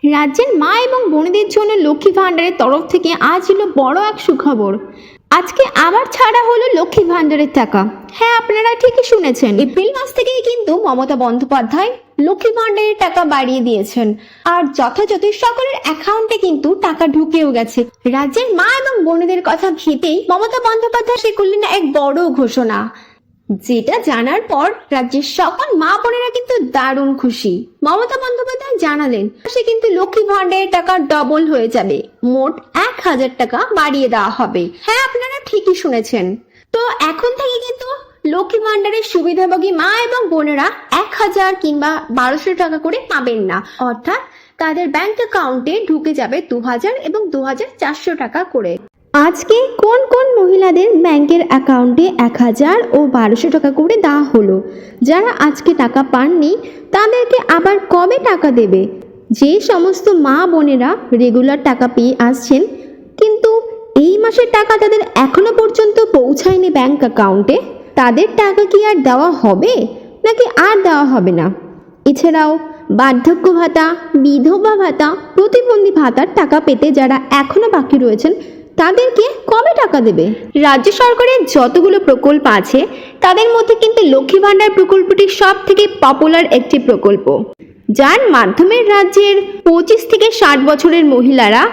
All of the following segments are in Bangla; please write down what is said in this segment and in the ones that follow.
রাজ্যের মা এবং বোনেদের জন্য লক্ষ্মী ভাণ্ডারের তরফ থেকে আজ এলো বড় এক সুখবর। আজকে আবার ছাড়া হলো লক্ষ্মী ভাণ্ডারের টাকা। হ্যাঁ, আপনারা ঠিকই শুনেছেন, এপ্রিল মাস থেকেই কিন্তু মমতা বন্দ্যোপাধ্যায় লক্ষ্মী ভাণ্ডারের টাকা বাড়িয়ে দিয়েছেন, আর যথাযথ সকলের অ্যাকাউন্টে কিন্তু টাকা ঢুকেও গেছে। রাজ্যের মা এবং বোনেদের কথা ভেবেই মমতা বন্দ্যোপাধ্যায় সে করলেন এক বড় ঘোষণা, যেটা জানার পর রাজ্যের সকল মা বোনেরা কিন্তু দারুণ খুশি। মমতা বন্দ্যোপাধ্যায় জানালেন সে কিন্তু লক্ষ্মী ভাণ্ডারের টাকা ডবল হয়ে যাবে, মোট 1000 টাকা বাড়িয়ে দেওয়া হবে। হ্যাঁ, আপনারা ঠিকই শুনেছেন। তো এখন থেকে কিন্তু লক্ষ্মী ভাণ্ডারের সুবিধাভোগী মা এবং বোনেরা 1000 কিংবা 1200 টাকা করে পাবেন না, অর্থাৎ তাদের ব্যাংক অ্যাকাউন্টে ঢুকে যাবে 2000 এবং 2400 টাকা করে। আজকে কোন কোন মহিলাদের ব্যাংকের অ্যাকাউন্টে 1000 ও 1200 টাকা করে দেওয়া হলো? যারা আজকে টাকা পাননি তাদেরকে আবার কবে টাকা দেবে? যে সমস্ত মা বোনেরা রেগুলার টাকা পেয়ে আসছেন কিন্তু এই মাসের টাকা তাদের এখনো পর্যন্ত পৌঁছায়নি ব্যাংক অ্যাকাউন্টে, তাদের টাকা কি আর দেওয়া হবে নাকি আর দেওয়া হবে না? এছাড়াও বার্ধক্য ভাতা, বিধবা ভাতা, প্রতিবন্ধী ভাতার টাকা পেতে যারা এখনো বাকি রয়েছেন তাদেরকে কবে টাকা দেবে? রাজ্য সরকারের যতগুলো প্রকল্প আছে তাদের মধ্যে কিন্তু লক্ষ্মী ভাণ্ডার প্রকল্পটি সব থেকে পপুলার একটি প্রকল্প, যার মাধ্যমে রাজ্যের 25 থেকে 60 বছরের মহিলারা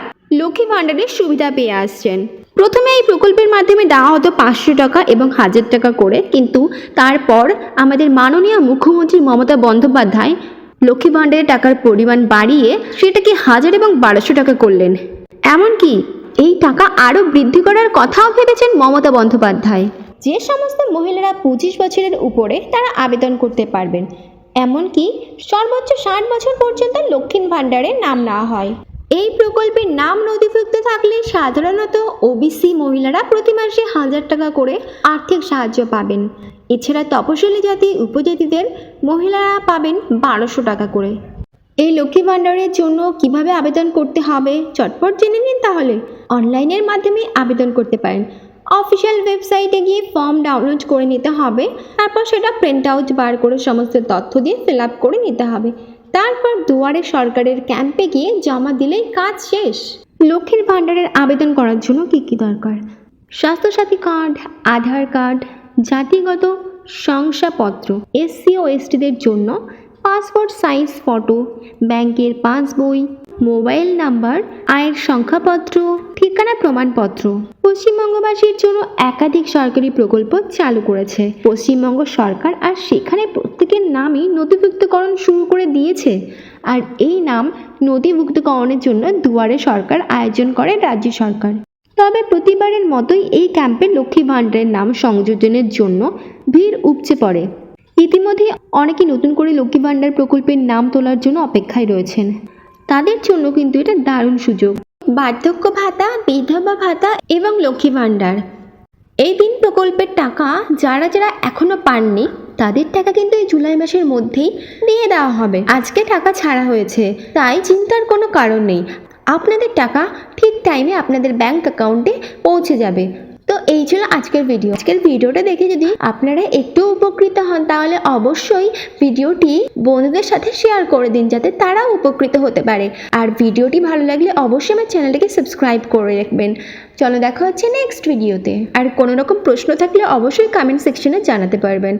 লক্ষ্মী ভাণ্ডারের সুবিধা পেয়ে আসছেন। প্রথমে এই প্রকল্পের মাধ্যমে দেওয়া হতো 500 টাকা এবং 1000 টাকা করে, কিন্তু তারপর আমাদের মাননীয় মুখ্যমন্ত্রী মমতা বন্দ্যোপাধ্যায় লক্ষ্মী ভাণ্ডারের টাকার পরিমাণ বাড়িয়ে সেটাকে 1000 এবং 1200 টাকা করলেন। এমনকি এই টাকা আরও বৃদ্ধি করার কথাও ভেবেছেন মমতা বন্দ্যোপাধ্যায়। যে সমস্ত মহিলারা 25 বছরের উপরে তারা আবেদন করতে পারবেন, এমনকি সর্বোচ্চ 60 বছর পর্যন্ত লক্ষ্মী ভাণ্ডারের নাম নেওয়া হয়। এই প্রকল্পের নাম নথিভুক্ত থাকলে সাধারণত ওবিসি মহিলারা প্রতি মাসে 1000 টাকা করে আর্থিক সাহায্য পাবেন। এছাড়া তপশিলি জাতি উপজাতিদের মহিলারা পাবেন 1200 টাকা করে। এই লক্ষ্মী ভাণ্ডারের জন্য কিভাবে আবেদন করতে হবে চটপট জেনে নিন তাহলে। অনলাইনের মাধ্যমে আবেদন করতে পারেন। অফিসিয়াল ওয়েবসাইটে গিয়ে ফর্ম ডাউনলোড করে নিতে হবে, তারপর সেটা প্রিন্ট আউট বার করে সমস্ত তথ্য দিয়ে ফিল আপ করে নিতে হবে। তারপর দুয়ারে সরকারের ক্যাম্পে গিয়ে জমা দিলেই কাজ শেষ। লক্ষ্মীর ভাণ্ডারের আবেদন করার জন্য কী কী দরকার? স্বাস্থ্যসাথী কার্ড, আধার কার্ড, জাতিগত শংসাপত্র, এসসি ও এসটিদের জন্য পাসপোর্ট সাইজ ফটো, ব্যাংকের পাসবই, মোবাইল নাম্বার, আয়ের সংখ্যাপত্র, ঠিকানা প্রমাণপত্র। পশ্চিমবঙ্গবাসীর জন্য একাধিক সরকারি প্রকল্প চালু করেছে পশ্চিমবঙ্গ সরকার, আর সেখানে প্রত্যেকের নামই নথিভুক্তকরণ শুরু করে দিয়েছে। আর এই নাম নথিভুক্তকরণের জন্য দুয়ারে সরকার আয়োজন করে রাজ্য সরকার। তবে প্রতিবারের মতোই এই ক্যাম্পে লক্ষ্মী ভাণ্ডারের নাম সংযোজনের জন্য ভিড় উপচে পড়ে। ইতিমধ্যে অনেকে নতুন করে লক্ষ্মী ভাণ্ডার প্রকল্পের নাম তোলার জন্য অপেক্ষায় রয়েছেন। তাদের জন্য কিন্তু এটা দারুণ সুযোগ। বার্ধক্য ভাতা, বিধবা ভাতা এবং লক্ষ্মী ভাণ্ডার, এই 3 প্রকল্পের টাকা যারা যারা এখনো পাননি তাদের টাকা কিন্তু এই জুলাই মাসের মধ্যেই দিয়ে দেওয়া হবে। আজকে টাকা ছাড়া হয়েছে, তাই চিন্তার কোনো কারণ নেই। আপনাদের টাকা ঠিক টাইমে আপনাদের ব্যাংক অ্যাকাউন্টে পৌঁছে যাবে। তো এই ছিল আজকের ভিডিও। আজকের ভিডিওটা দেখে যদি আপনারা একটু উপকৃত হন তাহলে অবশ্যই ভিডিওটি বন্ধুদের সাথে শেয়ার করে দিন, যাতে তারাও উপকৃত হতে পারে। আর ভিডিওটি ভালো লাগলে অবশ্যই আমার চ্যানেলটাকে সাবস্ক্রাইব করে রাখবেন। চলো, দেখা হচ্ছে নেক্সট ভিডিওতে। আর কোনো রকম প্রশ্ন থাকলে অবশ্যই কমেন্ট সেকশনে জানাতে পারবেন।